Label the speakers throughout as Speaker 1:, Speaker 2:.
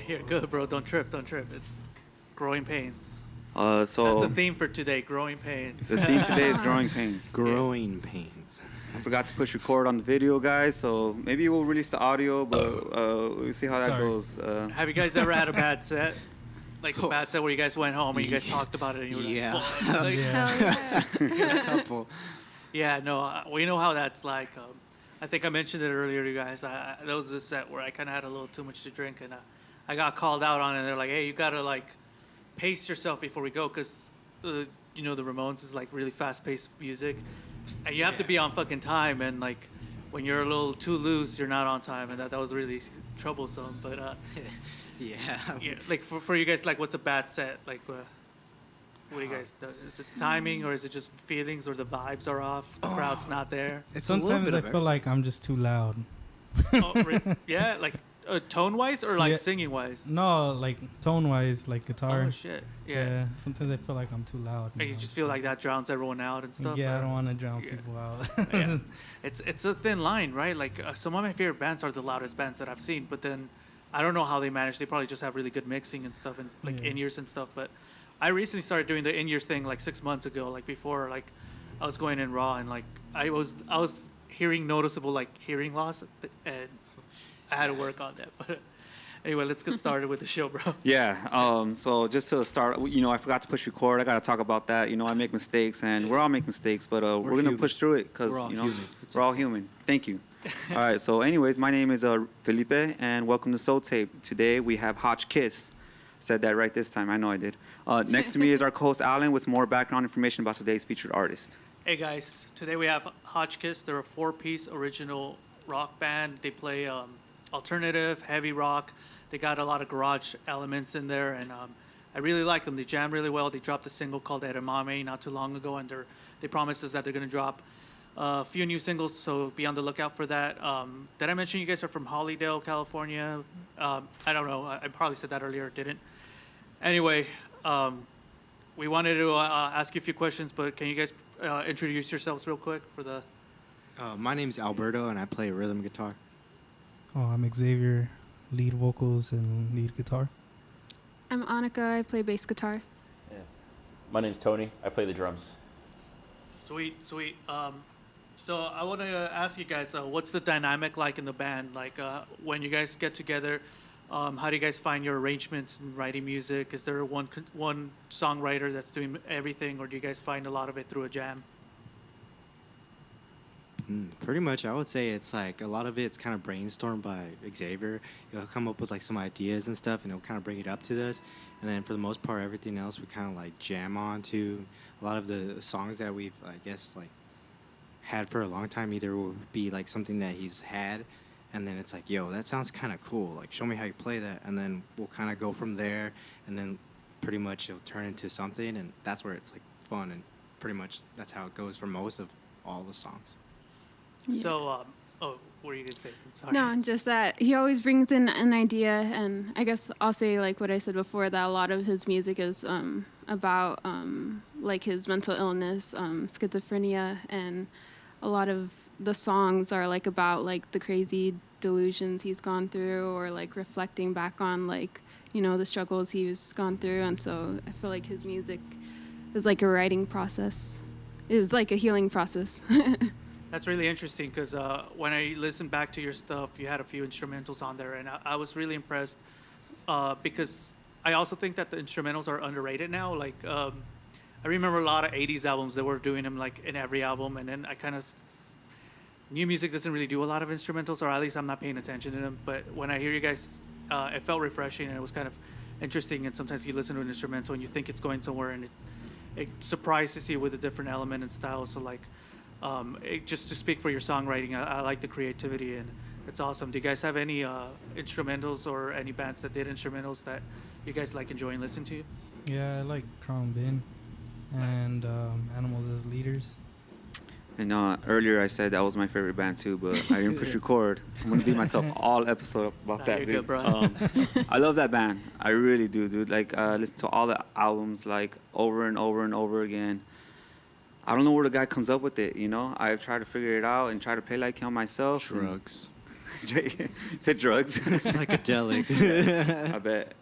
Speaker 1: You're good, bro. Don't trip. Don't trip. It's growing pains. That's
Speaker 2: So
Speaker 1: the theme for today. Growing pains.
Speaker 2: the theme today is growing pains.
Speaker 3: Growing pains.
Speaker 2: I forgot to push record on the video, guys. So maybe we'll release the audio, but we'll see how that
Speaker 4: Sorry.
Speaker 2: goes.
Speaker 1: Have you guys ever had a bad set? Like a bad set where you guys went home and you guys talked about it and you were
Speaker 3: Yeah.
Speaker 1: like, "Fuck." Like,
Speaker 4: Yeah.
Speaker 3: A couple.
Speaker 1: Yeah, no, we know how that's like. I think I mentioned it earlier to you guys. There was a set where I kind of had a little too much to drink, and I got called out on it. And they're like, "Hey, you gotta like pace yourself before we go, because the Ramones is like really fast-paced music, and you have to be on fucking time. And like when you're a little too loose, you're not on time, and that was really troublesome. But
Speaker 3: Yeah.
Speaker 1: yeah, like for you guys, like what's a bad set? Like what do you guys do? Is it timing, or is it just feelings, or the vibes are off? The crowd's not there.
Speaker 3: It's a little
Speaker 4: Sometimes
Speaker 3: bit
Speaker 4: I
Speaker 3: of
Speaker 4: feel
Speaker 3: everything.
Speaker 4: like I'm just too loud.
Speaker 1: Yeah, like tone wise or like
Speaker 4: Yeah.
Speaker 1: singing wise.
Speaker 4: No, like tone wise, like guitar.
Speaker 1: Oh shit! Yeah.
Speaker 4: Sometimes I feel like I'm too loud.
Speaker 1: And you just feel like that drowns everyone out and stuff.
Speaker 4: Yeah, I
Speaker 1: or-
Speaker 4: don't want to drown
Speaker 1: Yeah.
Speaker 4: people out.
Speaker 1: Yeah. It's a thin line, right? Like some of my favorite bands are the loudest bands that I've seen, but then I don't know how they manage. They probably just have really good mixing and stuff, and like
Speaker 4: Yeah.
Speaker 1: in-ears and stuff. But I recently started doing the in-ears thing like 6 months ago. Like before, like I was going in raw, and like I was hearing noticeable like hearing loss, and I had to work on that. But anyway, let's get started with the show, bro.
Speaker 2: Yeah. So just to start, I forgot to push record. I got to talk about that. I make mistakes, and we're all make mistakes, but we're gonna
Speaker 3: human.
Speaker 2: push through it because
Speaker 3: We're all human.
Speaker 2: we're all human. Thank you. All right. So, anyways, my name is Felipe, and welcome to Soul Tape. Today we have Hotchkiss. Said that right this time. I know I did. Next to me is our co-host Alan with some more background information about today's featured artist.
Speaker 1: Hey guys, today we have Hotchkiss. They're a 4-piece original rock band. They play alternative, heavy rock. They got a lot of garage elements in there, and I really like them. They jam really well. They dropped a single called Edamame not too long ago, and they promised us that they're going to drop a few new singles, so be on the lookout for that. Did I mention you guys are from Hollydale, California? I don't know. I probably said that earlier, didn't. Anyway, we wanted to ask you a few questions, but can you guys introduce yourselves real quick for the...
Speaker 3: My name's Alberto, and I play rhythm guitar.
Speaker 4: Oh, I'm Xavier, lead vocals and lead guitar.
Speaker 5: I'm Annika. I play bass guitar.
Speaker 6: Yeah. My name's Tony. I play the drums.
Speaker 1: Sweet. So I want to ask you guys, what's the dynamic like in the band? Like when you guys get together, how do you guys find your arrangements and writing music? Is there one songwriter that's doing everything, or do you guys find a lot of it through a jam?
Speaker 3: Pretty much, I would say it's like a lot of it's kind of brainstormed by Xavier. He'll come up with like some ideas and stuff, and he'll kind of bring it up to us. And then for the most part, everything else we kind of like jam on to. A lot of the songs that we've, I guess, like had for a long time either will be like something that he's had, and then it's like, yo, that sounds kind of cool. Like, show me how you play that, and then we'll kind of go from there, and then pretty much it'll turn into something, and that's where it's like fun, and pretty much that's how it goes for most of all the songs.
Speaker 5: Yeah.
Speaker 1: So, what were you going to say? Sorry.
Speaker 5: No, just that he always brings in an idea, and I guess I'll say like what I said before, that a lot of his music is about like his mental illness, schizophrenia, and a lot of the songs are like about like the crazy delusions he's gone through, or like reflecting back on like the struggles he's gone through. And so I feel like his music is like a writing process, is like a healing process.
Speaker 1: That's really interesting because when I listened back to your stuff, you had a few instrumentals on there, and I was really impressed because I also think that the instrumentals are underrated now. Like, I remember a lot of 80s albums that were doing them like in every album, and then I kind of... New music doesn't really do a lot of instrumentals, or at least I'm not paying attention to them. But when I hear you guys, it felt refreshing, and it was kind of interesting. And sometimes you listen to an instrumental and you think it's going somewhere, and it surprises you with a different element and style. So like... just to speak for your songwriting, I like the creativity, and it's awesome. Do you guys have any instrumentals or any bands that did instrumentals that you guys like enjoying listening to?
Speaker 4: Yeah, I like Crown Bin and Animals as Leaders.
Speaker 2: And earlier I said that was my favorite band too, but I didn't push record. I'm gonna be myself all episode about
Speaker 1: Nah,
Speaker 2: that.
Speaker 1: you're
Speaker 2: Dude.
Speaker 1: good, bro.
Speaker 2: I love that band. I really do, dude. Like listen to all the albums like over and over and over again. I don't know where the guy comes up with it. I've tried to figure it out and try to play like him myself.
Speaker 3: Drugs.
Speaker 2: Said drugs.
Speaker 3: Psychedelics.
Speaker 2: I bet.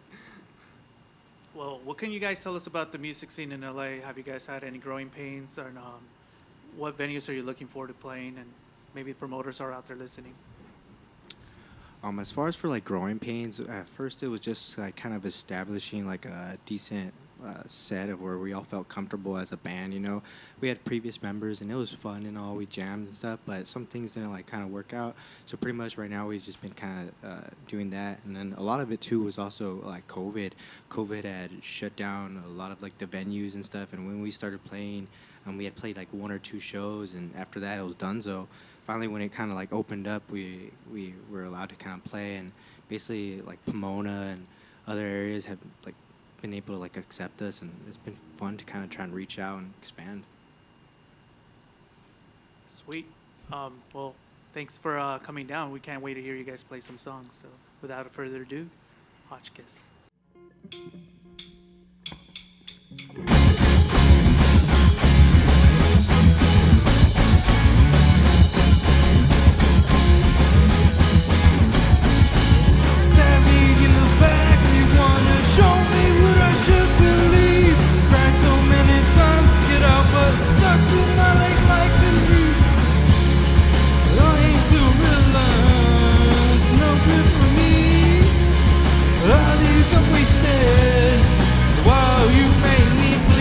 Speaker 1: Well, what can you guys tell us about the music scene in LA? Have you guys had any growing pains, or what venues are you looking forward to playing, and maybe promoters are out there listening?
Speaker 3: As far as for like growing pains, at first it was just like kind of establishing like a decent set of where we all felt comfortable as a band. You know, we had previous members and it was fun and all. We jammed and stuff, but some things didn't like kind of work out. So pretty much right now we've just been kind of doing that, and then a lot of it too was also like COVID. COVID had shut down a lot of like the venues and stuff, and when we started playing, we had played like 1 or 2 shows, and after that it was donezo. Finally, when it kind of like opened up, we were allowed to kind of play, and basically like Pomona and other areas have like been able to like accept us, and it's been fun to kind of try and reach out and expand.
Speaker 1: Sweet. Well, thanks for coming down. We can't wait to hear you guys play some songs. So, without further ado, Hotchkiss.
Speaker 7: Wasted while you make me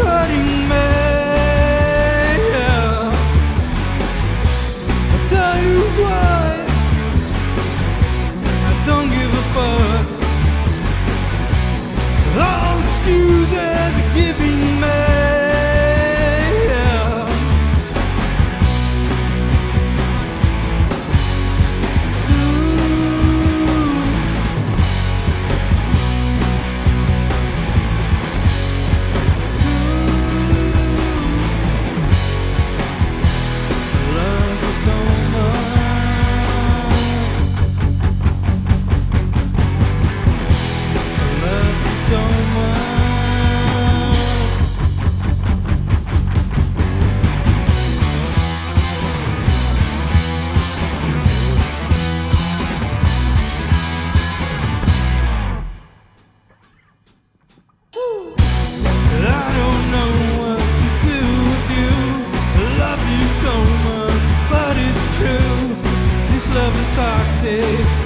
Speaker 4: hurting me. I'll tell you what, I don't give a fuck. All excuses are giving me.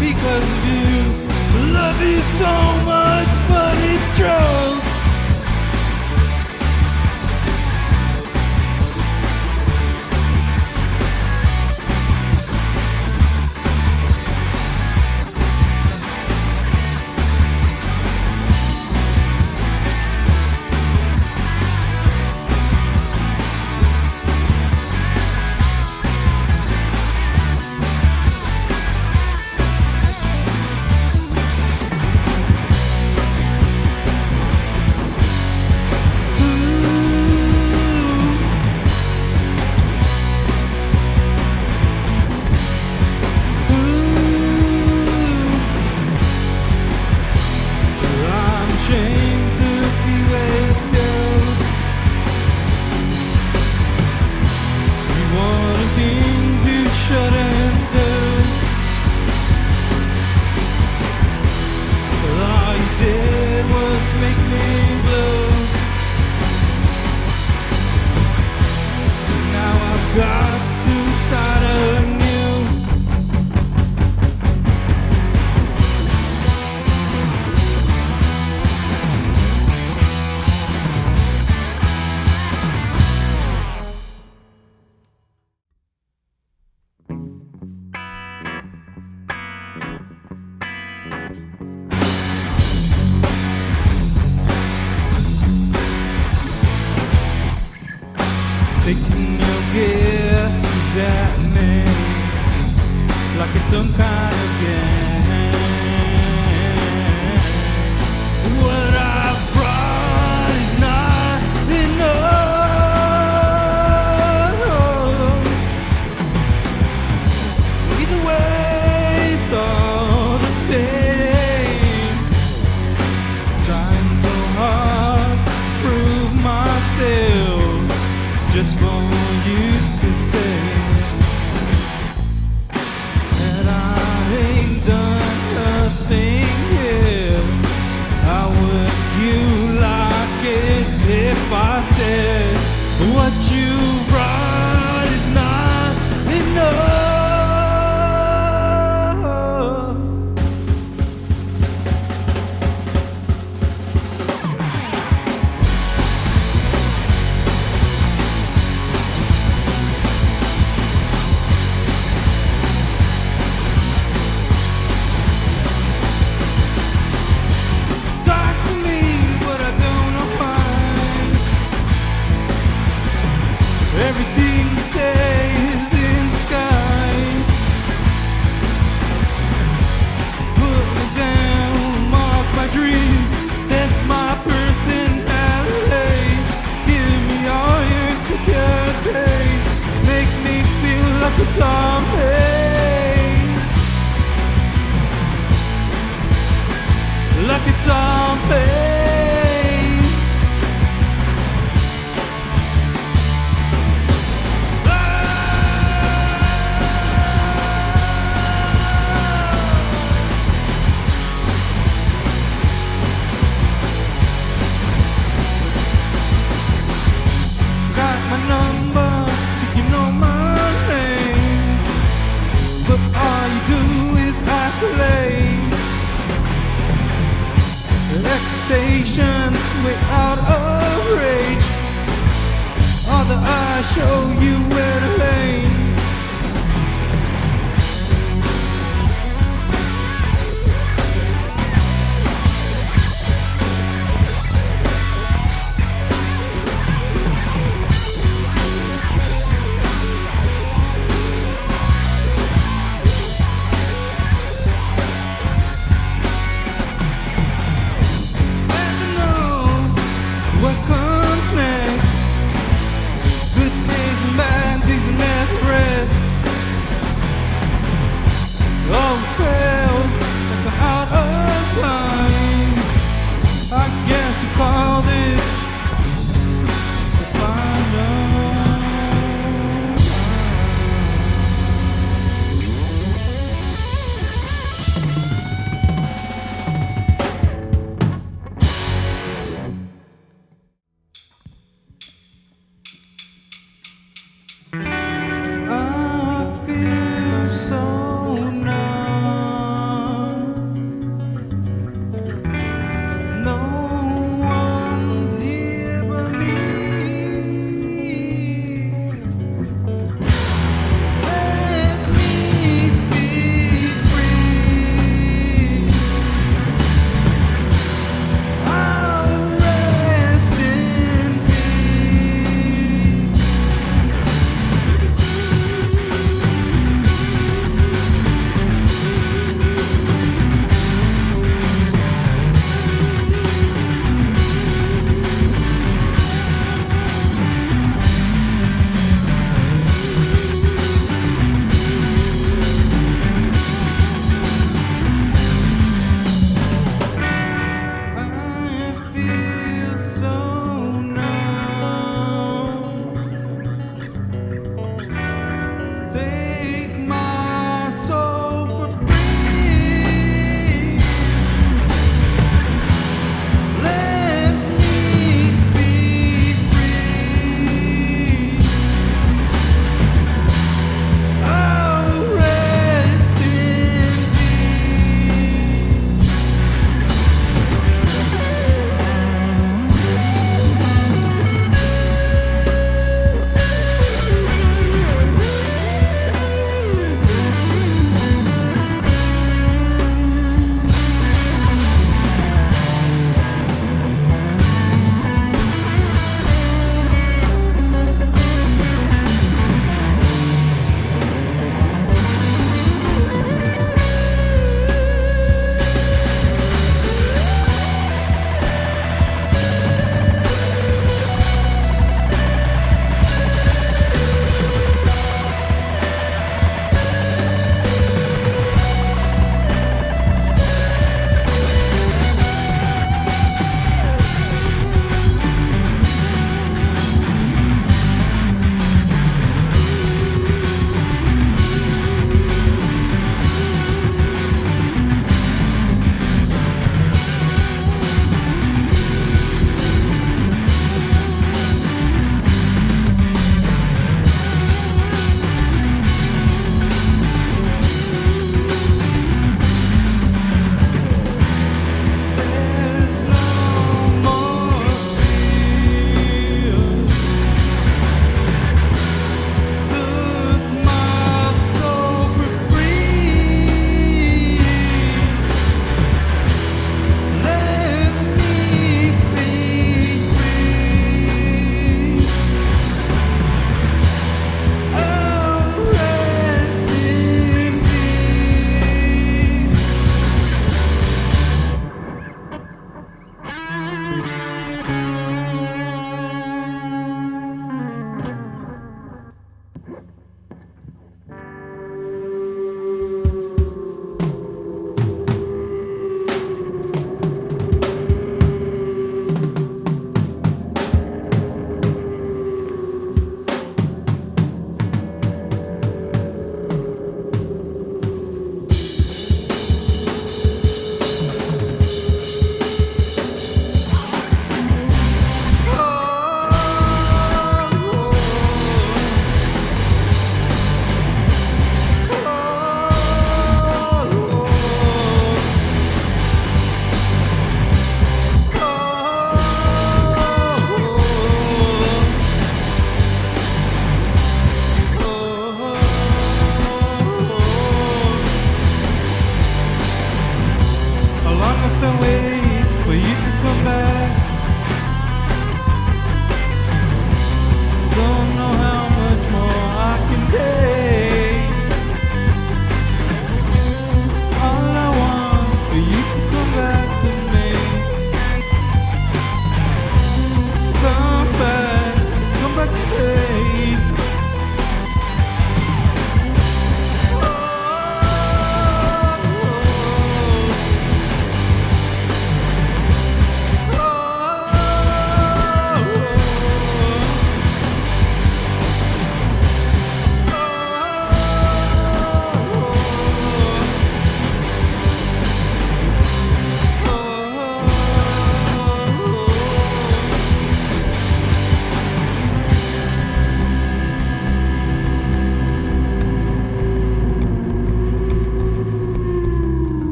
Speaker 4: Because of you, love you so much, but it's true. Got to start anew. Taking your guesses at me like it's some kind of game. What I brought is not enough. Either way, it's all the same. Trying so hard to prove myself, just for you to say that I ain't done nothing here. How would you like it if I said what you brought is not enough? Everything you say is in disguise. Put me down, mark my dreams, test my personality. Give me all your insecurities, make me feel like a zombie, like a zombie. Expectations way out of reach.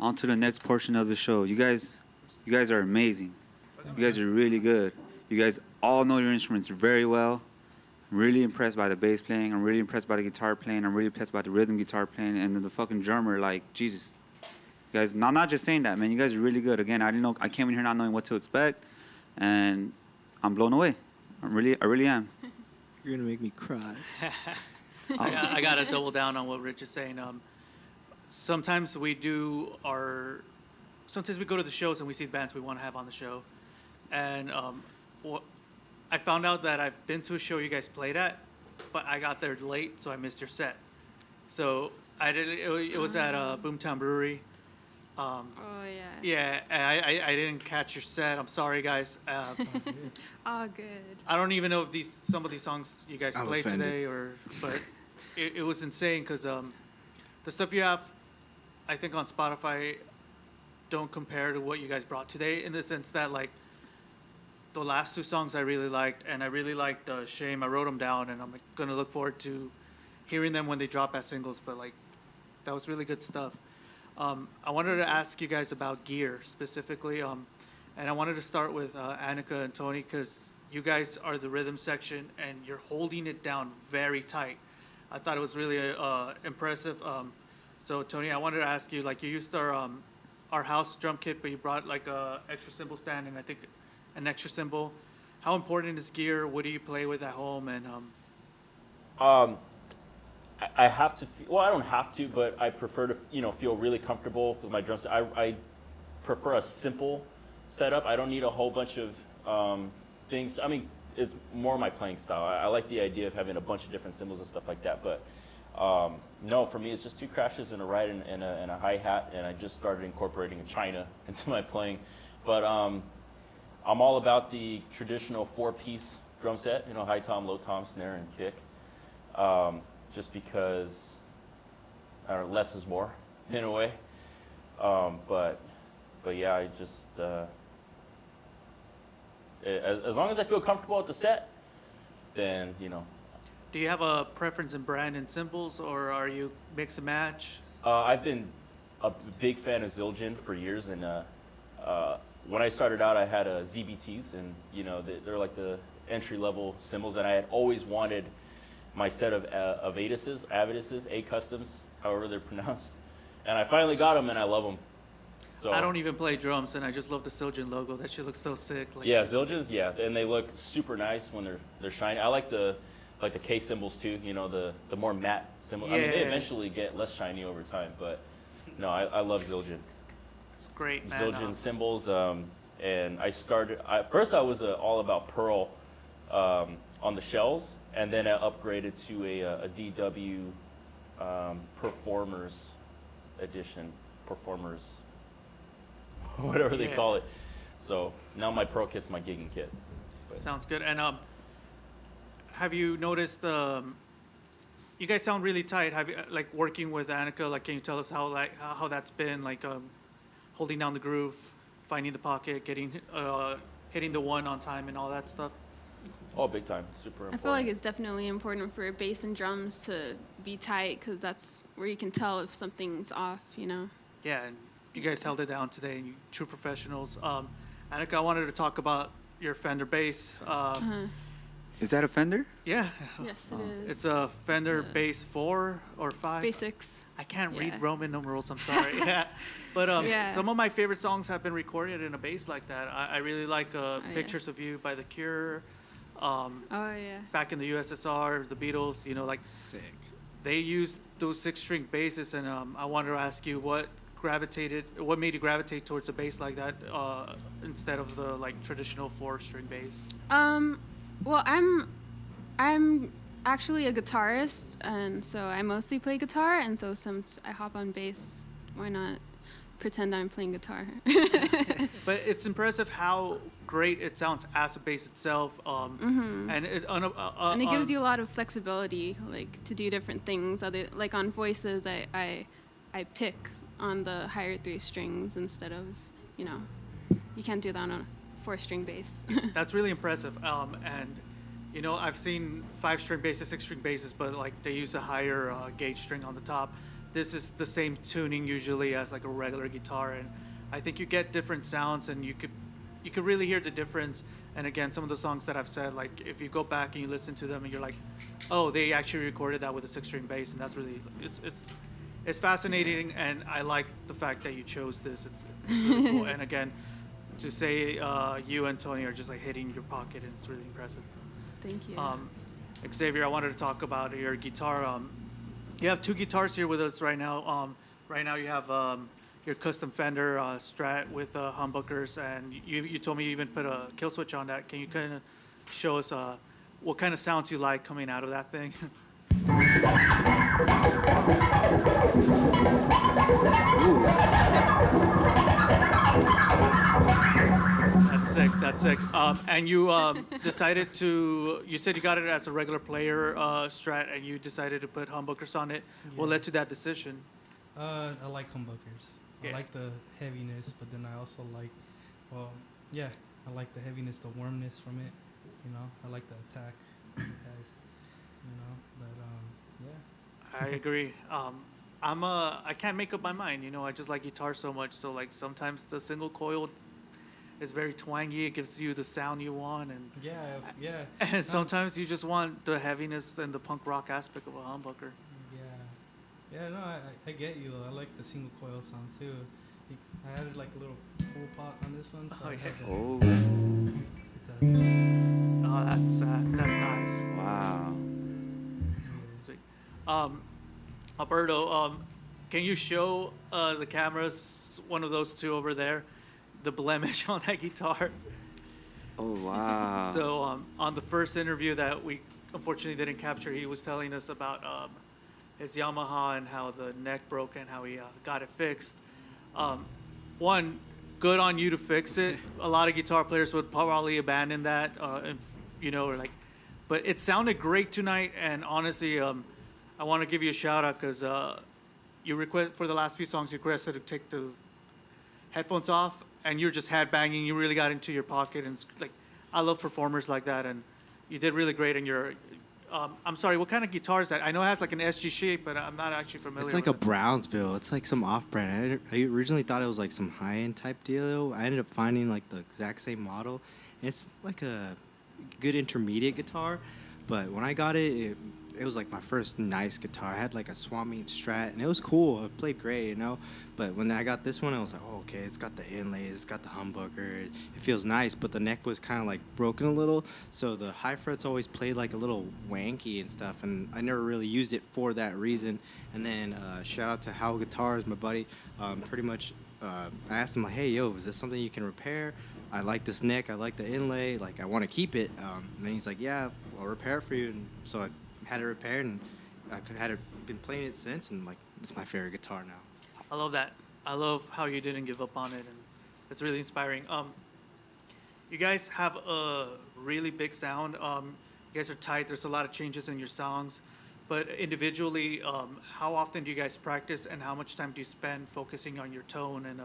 Speaker 2: on to the next portion of the show. You guys are amazing. You guys are really good. You guys all know your instruments very well. I'm really impressed by the bass playing. I'm really impressed by the guitar playing. I'm really impressed by the rhythm guitar playing. And then the fucking drummer, like, Jesus. You guys, I'm not just saying that, man. You guys are really good. Again, I came in here not knowing what to expect, and I'm blown away. I really am.
Speaker 3: You're gonna make me cry.
Speaker 1: I got to double down on what Rich is saying. Sometimes we go to the shows and we see the bands we want to have on the show. And I found out that I've been to a show you guys played at, but I got there late, so I missed your set. So it was at Boomtown Brewery.
Speaker 5: Oh yeah.
Speaker 1: Yeah, and I didn't catch your set. I'm sorry, guys.
Speaker 5: Oh good.
Speaker 1: I don't even know if some of these songs you guys
Speaker 3: I'm
Speaker 1: played
Speaker 3: offended.
Speaker 1: today, but it was insane because the stuff you have, I think on Spotify, don't compare to what you guys brought today in the sense that like the last two songs I really liked, and I really liked Shame. I wrote them down, and I'm gonna look forward to hearing them when they drop as singles. But like that was really good stuff. I wanted to ask you guys about gear specifically, and I wanted to start with Annika and Tony because you guys are the rhythm section and you're holding it down very tight. I thought it was really impressive. So Tony, I wanted to ask you, like you used our house drum kit, but you brought like a extra cymbal stand and I think an extra cymbal. How important is gear? What do you play with at home? And
Speaker 6: I have to. Well, I don't have to, but I prefer to, feel really comfortable with my drums. I prefer a simple setup. I don't need a whole bunch of things. I mean, it's more my playing style. I like the idea of having a bunch of different cymbals and stuff like that. But no, for me, it's just two crashes and a ride and a hi hat. And I just started incorporating China into my playing. But I'm all about the traditional 4-piece drum set. High tom, low tom, snare, and kick. Just because less is more in a way. But yeah, I just as long as I feel comfortable with the set, then
Speaker 1: do you have a preference in brand and cymbals, or are you mix and match?
Speaker 6: I've been a big fan of Zildjian for years, and when I started out, I had ZBTs, and they're like the entry level cymbals, and I had always wanted my set of Aviduses, A customs, however they're pronounced, and I finally got them, and I love them. So
Speaker 1: I don't even play drums, and I just love the Zildjian logo. That shit looks so sick. Like,
Speaker 6: yeah, Zildjians, yeah, and they look super nice when they're shiny. I like the K cymbals too. The more matte cymbals. I mean, they
Speaker 1: Yeah.
Speaker 6: eventually get less shiny over time, but no, I love Zildjian.
Speaker 1: it's great, man.
Speaker 6: Zildjian cymbals, and first I was all about Pearl on the shells. And then I upgraded to a DW Performers Edition, whatever they
Speaker 1: Yeah.
Speaker 6: call it. So now my Pro kit's my gigging kit.
Speaker 1: Sounds good. And have you noticed you guys sound really tight? Have you like working with Annika? Like, can you tell us how that's been? Like, holding down the groove, finding the pocket, getting hitting the one on time, and all that stuff.
Speaker 6: Oh, big time, super important.
Speaker 5: I feel like it's definitely important for bass and drums to be tight because that's where you can tell if something's off.
Speaker 1: Yeah, and you guys held it down today, and you true professionals. Annika, I wanted to talk about your Fender bass.
Speaker 2: Is that a Fender?
Speaker 1: Yeah,
Speaker 5: Yes, it is.
Speaker 1: it's a Fender
Speaker 5: It's a-
Speaker 1: Bass 4 or 5.
Speaker 5: Basics.
Speaker 1: I can't read
Speaker 5: Yeah.
Speaker 1: Roman numerals. I'm sorry. Yeah, but
Speaker 5: Yeah.
Speaker 1: some of my favorite songs have been recorded in a bass like that. I really like
Speaker 5: yeah.
Speaker 1: "Pictures of You" by The Cure.
Speaker 5: Oh yeah.
Speaker 1: Back in the USSR, the Beatles. Like
Speaker 3: Sick.
Speaker 1: they used those 6-string basses, and I wanted to ask you what made you gravitate towards a bass like that instead of the like traditional 4-string bass.
Speaker 5: Well, I'm actually a guitarist, and so I mostly play guitar, and so since I hop on bass, why not pretend I'm playing guitar?
Speaker 1: But it's impressive how great it sounds as a bass itself, and it
Speaker 5: And it gives you a lot of flexibility, like to do different things. Like on voices, I pick on the higher 3 strings instead of, you can't do that on a 4-string bass.
Speaker 1: That's really impressive. And I've seen 5-string basses, 6-string basses, but like they use a higher gauge string on the top. this is the same tuning usually as like a regular guitar, and I think you get different sounds, and you could really hear the difference. And again, some of the songs that I've said, like if you go back and you listen to them, and you're like, oh, they actually recorded that with a 6-string bass, and that's really it's fascinating, and I like the fact that you chose this. It's really cool. And again, to say you and Tony are just like hitting your pocket, and it's really impressive.
Speaker 5: Thank you.
Speaker 1: Xavier, I wanted to talk about your guitar. You have 2 guitars here with us right now. Right now you have your custom Fender Strat with humbuckers, and you told me you even put a kill switch on that. Can you kind of show us what kind of sounds you like coming out of that thing? That's sick. And you decided to, you said you got it as a regular player Strat, and you decided to put humbuckers on it. What led to that decision?
Speaker 4: I like humbuckers.
Speaker 1: Yeah.
Speaker 4: I like the heaviness, but then I also like, I like the heaviness, the warmness from it. You know, I like the attack it has. You know, but yeah.
Speaker 1: I agree. I can't make up my mind. You know, I just like guitar so much. So like sometimes the single coil is very twangy. It gives you the sound you want, and
Speaker 4: Yeah.
Speaker 1: and sometimes you just want the heaviness and the punk rock aspect of a humbucker.
Speaker 4: Yeah, no, I get you. I like the single coil sound too. I added like a little pool pot on this one, so
Speaker 1: Oh,
Speaker 4: I
Speaker 1: yeah.
Speaker 4: have the,
Speaker 2: Oh,
Speaker 4: with the
Speaker 1: Oh, that's nice.
Speaker 2: wow.
Speaker 1: Sweet. Alberto, can you show the cameras one of those 2 over there, the blemish on that guitar?
Speaker 2: Oh, wow.
Speaker 1: So on the first interview that we unfortunately didn't capture, he was telling us about his Yamaha and how the neck broke and how he got it fixed. One, good on you to fix it. A lot of guitar players would probably abandon that, and, you know, or like, but it sounded great tonight. And honestly, I want to give you a shout out because you request for the last few songs you requested to take the headphones off, and you're just head banging. You really got into your pocket, and it's like, I love performers like that, and you did really great. And you're, I'm sorry, what kind of guitar is that? I know it has like an SG shape, but I'm not actually familiar.
Speaker 3: It's like
Speaker 1: with
Speaker 3: a Brownsville. It's like some off-brand. I originally thought it was like some high-end type deal. I ended up finding like the exact same model. It's like a good intermediate guitar, but when I got it, it was like my first nice guitar. I had like a Swap Meet Strat, and it was cool. It played great, you know. But when I got this one, I was like, oh, okay, it's got the inlays, it's got the humbucker. It feels nice, but the neck was kind of like broken a little. So the high frets always played like a little wanky and stuff, and I never really used it for that reason. And then shout out to How Guitars, my buddy. Pretty much, I asked him like, hey, yo, is this something you can repair? I like this neck, I like the inlay, like I want to keep it. And then he's like, yeah, I'll repair it for you. And so I had it repaired, and I've been playing it since, and like it's my favorite guitar now.
Speaker 1: I love that. I love how you didn't give up on it, and it's really inspiring. You guys have a really big sound. You guys are tight. There's a lot of changes in your songs, but individually, how often do you guys practice, and how much time do you spend focusing on your tone and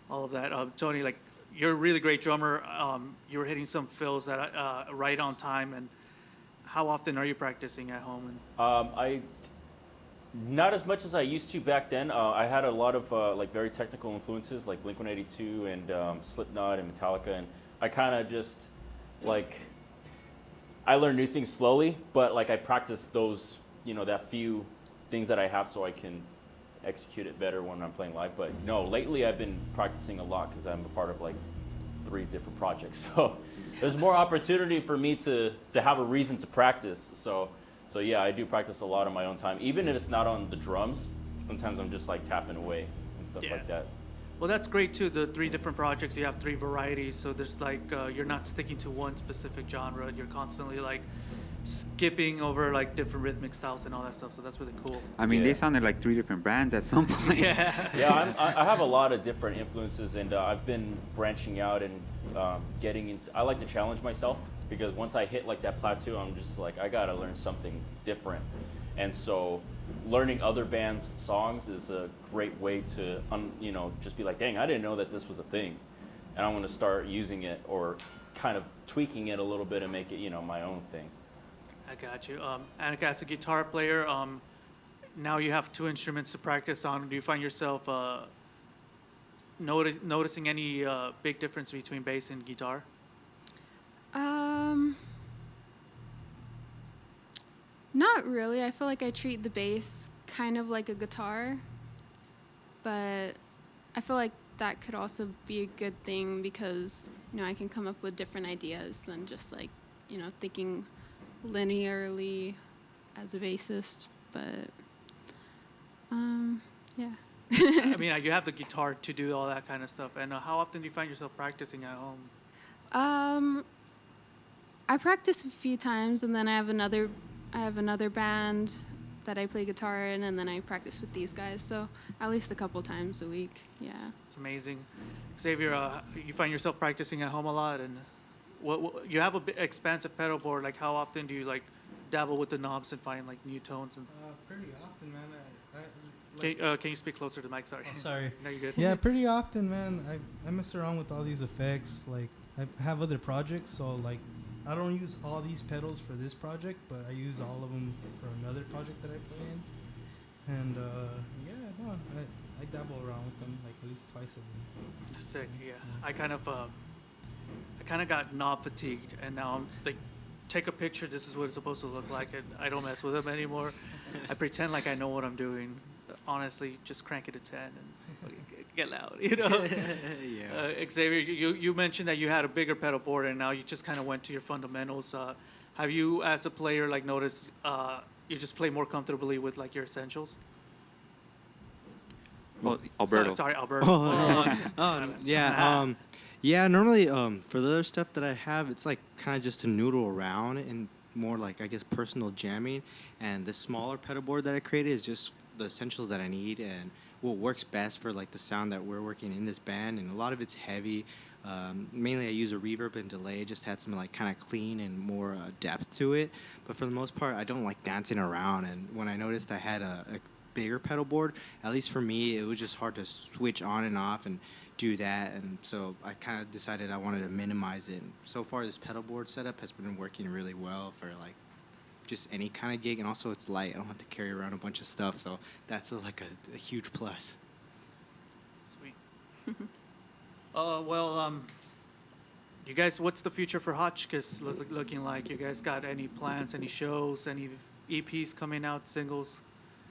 Speaker 1: all of that? Tony, like you're a really great drummer. You were hitting some fills that right on time, and how often are you practicing at home? And
Speaker 6: Not as much as I used to back then. I had a lot of like very technical influences like Blink-182 and Slipknot and Metallica, and I kind of just like I learned new things slowly, but like I practiced those, you know, that few things that I have so I can execute it better when I'm playing live. But no, lately I've been practicing a lot because I'm a part of like 3 different projects, so there's more opportunity for me to have a reason to practice. So yeah, I do practice a lot on my own time, even if it's not on the drums. Sometimes I'm just like tapping away and stuff like that.
Speaker 1: Well, that's great too. The 3 different projects, you have 3 varieties, so there's like you're not sticking to one specific genre. You're constantly like skipping over like different rhythmic styles and all that stuff. So that's really cool.
Speaker 2: I mean,
Speaker 6: Yeah.
Speaker 2: they sounded like 3 different brands at some point.
Speaker 6: Yeah, I have a lot of different influences, and I've been branching out and getting into. I like to challenge myself because once I hit like that plateau, I'm just like I gotta learn something different, and so learning other bands' songs is a great way to you know, just be like, dang, I didn't know that this was a thing, and I want to start using it or kind of tweaking it a little bit and make it, you know, my own thing.
Speaker 1: I got you. Annika, as a guitar player, now you have two instruments to practice on. Do you find yourself noticing any big difference between bass and guitar?
Speaker 5: Um, Not really. I feel like I treat the bass kind of like a guitar, but I feel like that could also be a good thing because, I can come up with different ideas than just like, thinking linearly as a bassist. But, yeah.
Speaker 1: I mean, you have the guitar to do all that kind of stuff. And how often do you find yourself practicing at home?
Speaker 5: I practice a few times, and then I have another band that I play guitar in, and then I practice with these guys. So at least a couple times a week. Yeah.
Speaker 1: It's amazing. Xavier, you find yourself practicing at home a lot, and what you have a bit expansive pedal board. Like, how often do you like dabble with the knobs and find like new tones? And
Speaker 4: Pretty often, man.
Speaker 1: can you speak closer to the mic? Sorry.
Speaker 4: Oh, sorry.
Speaker 1: No, you're good.
Speaker 4: Yeah, pretty often, man. I mess around with all these effects. Like, I have other projects, so like, I don't use all these pedals for this project, but I use all of them for another project that I play in. And I dabble around with them like at least twice a week.
Speaker 1: Sick. Yeah. I kind of got knob fatigued, and now I'm like, take a picture. This is what it's supposed to look like, and I don't mess with them anymore. I pretend like I know what I'm doing. Honestly, just crank it to 10 and get loud,
Speaker 3: Yeah.
Speaker 1: Xavier, you mentioned that you had a bigger pedal board, and now you just kind of went to your fundamentals. Have you, as a player, like noticed you just play more comfortably with like your essentials?
Speaker 2: Well, Alberto.
Speaker 1: Sorry, Alberto.
Speaker 3: Yeah. Yeah. Normally, for the other stuff that I have, it's like kind of just to noodle around and more like, I guess, personal jamming. And the smaller pedal board that I created is just the essentials that I need and what works best for like the sound that we're working in this band. And a lot of it's heavy. Mainly I use a reverb and delay just to add some like kind of clean and more depth to it. But for the most part, I don't like dancing around. And when I noticed I had a bigger pedal board, at least for me, it was just hard to switch on and off and do that. And so I kind of decided I wanted to minimize it. And so far, this pedal board setup has been working really well for like just any kind of gig. And also it's light. I don't have to carry around a bunch of stuff. So that's like a huge plus.
Speaker 1: Sweet. You guys, what's the future for Hotchkiss looking like? You guys got any plans, any shows, any EPs coming out, singles?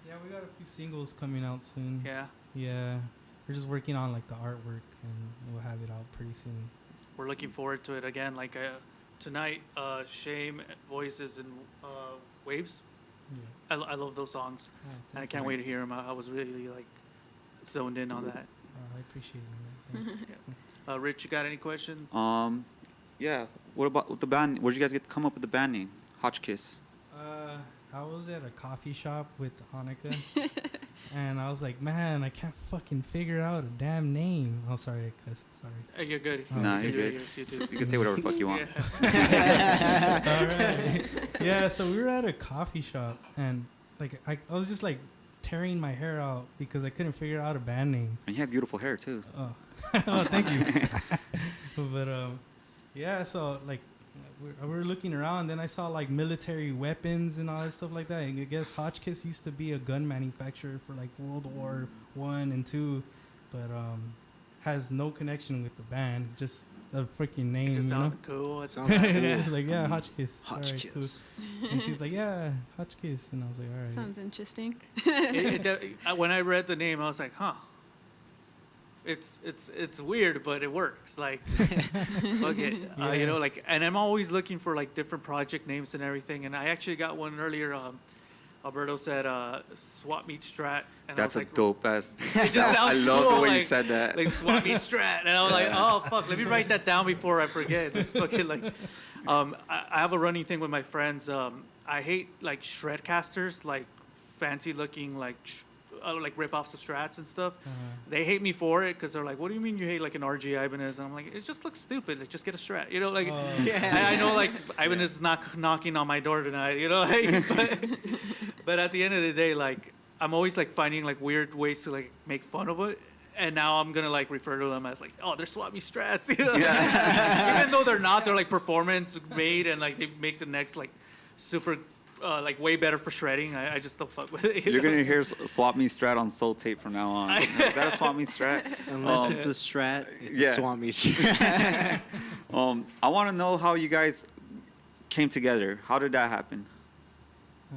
Speaker 4: Yeah, we got a few singles coming out soon.
Speaker 1: Yeah.
Speaker 4: Yeah. We're just working on like the artwork, and we'll have it out pretty soon.
Speaker 1: We're looking forward to it again. Like tonight, Shame, Voices, and Waves.
Speaker 4: Yeah.
Speaker 1: I love those songs,
Speaker 4: Oh,
Speaker 1: and I can't wait to hear them. I was really like zoned in on that.
Speaker 4: I appreciate it, man. Thanks.
Speaker 1: Rich, you got any questions?
Speaker 2: Yeah. What about the band? Where'd you guys come up with the band name, Hotchkiss?
Speaker 4: I was at a coffee shop with Hanukkah, and I was like, man, I can't fucking figure out a damn name. Oh, sorry, I cussed. Sorry.
Speaker 1: Hey, you're good.
Speaker 2: Nah,
Speaker 1: You
Speaker 2: you're
Speaker 1: can do it.
Speaker 2: good.
Speaker 1: Yes, you do.
Speaker 2: You can say whatever the fuck you want.
Speaker 1: Yeah.
Speaker 4: All right. Yeah, so we were at a coffee shop, and like I was just like tearing my hair out because I couldn't figure out a band name.
Speaker 2: And you have beautiful hair too.
Speaker 4: Oh, oh thank you. But yeah, so like we were looking around, then I saw like military weapons and all that stuff like that. And I guess Hotchkiss used to be a gun manufacturer for like World War I and II, but has no connection with the band. Just a freaking name,
Speaker 1: It just
Speaker 4: you know?
Speaker 1: sounded cool. It's
Speaker 4: It's just like, yeah, Hotchkiss. All right,
Speaker 3: Hotchkiss.
Speaker 4: cool. And she's like, yeah, Hotchkiss. And I was like, all right.
Speaker 5: Sounds interesting.
Speaker 1: when I read the name, I was like, huh. It's weird, but it works. Like, fuck it.
Speaker 4: Yeah.
Speaker 1: Like, and I'm always looking for like different project names and everything. And I actually got one earlier. Alberto said Swap Meet Strat. And
Speaker 2: That's
Speaker 1: I
Speaker 2: a
Speaker 1: was like,
Speaker 2: dope ass.
Speaker 1: It just
Speaker 2: I
Speaker 1: sounds
Speaker 2: love
Speaker 1: cool,
Speaker 2: the way you
Speaker 1: like-
Speaker 2: said that.
Speaker 1: Like Swap Meet Strat, and I was like, oh fuck, let me write that down before I forget. It's fucking like, I have a running thing with my friends. I hate like Shredcasters, like fancy looking like rip-offs of Strats and stuff. They hate me for it because they're like, what do you mean you hate like an RG Ibanez? And I'm like, it just looks stupid. Like, just get a Strat, like. And I know like Ibanez is not knocking on my door tonight, like, but at the end of the day, like, I'm always like finding like weird ways to like make fun of it. And now I'm gonna like refer to them as like, oh, they're Swap Me Strats, Even though they're not, they're like performance made, and like they make the next like super like way better for shredding. I just don't fuck with it.
Speaker 2: You're gonna hear Swap Me Strat on Soul Tape from now on. Is that a Swap Me Strat?
Speaker 3: Unless it's a strat, it's
Speaker 2: yeah.
Speaker 3: a swap meet strat.
Speaker 2: I want to know how you guys came together. How did that happen?
Speaker 4: Uh,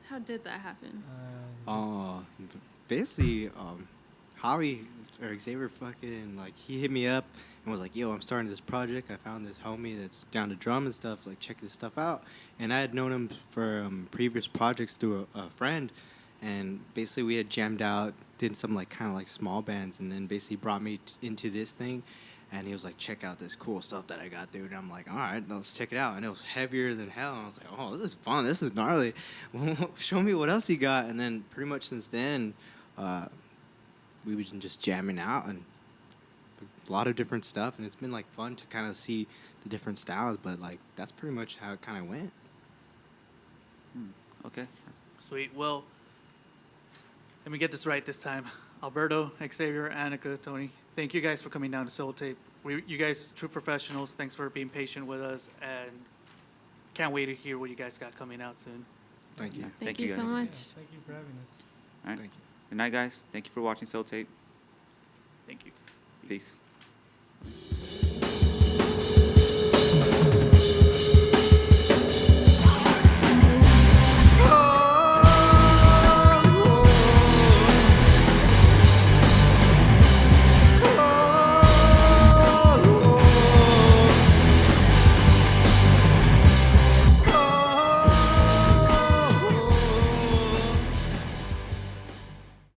Speaker 5: How did that happen?
Speaker 3: Basically, Howie or Xavier fucking like he hit me up and was like, "Yo, I'm starting this project. I found this homie that's down to drum and stuff. Like, check this stuff out." And I had known him for previous projects through a friend, and basically we had jammed out, did some like kind of like small bands, and then basically brought me into this thing. And he was like, "Check out this cool stuff that I got, dude." And I'm like, "All right, let's check it out." And it was heavier than hell. And I was like, "Oh, this is fun. This is gnarly. Show me what else you got." And then pretty much since then, we've been just jamming out and a lot of different stuff. And it's been like fun to kind of see the different styles. But like that's pretty much how it kind of went.
Speaker 2: Okay.
Speaker 1: Sweet. Well, let me get this right this time. Alberto, Xavier, Annika, Tony, thank you guys for coming down to Soul Tape. You guys, true professionals, thanks for being patient with us, and can't wait to hear what you guys got coming out soon.
Speaker 3: Thank you.
Speaker 2: Yeah.
Speaker 5: Thank you so
Speaker 2: guys.
Speaker 5: much.
Speaker 4: Thank you for having us.
Speaker 2: All right.
Speaker 3: Thank you.
Speaker 2: Good night, guys. Thank you for watching Soul Tape.
Speaker 1: Thank you.
Speaker 2: Peace.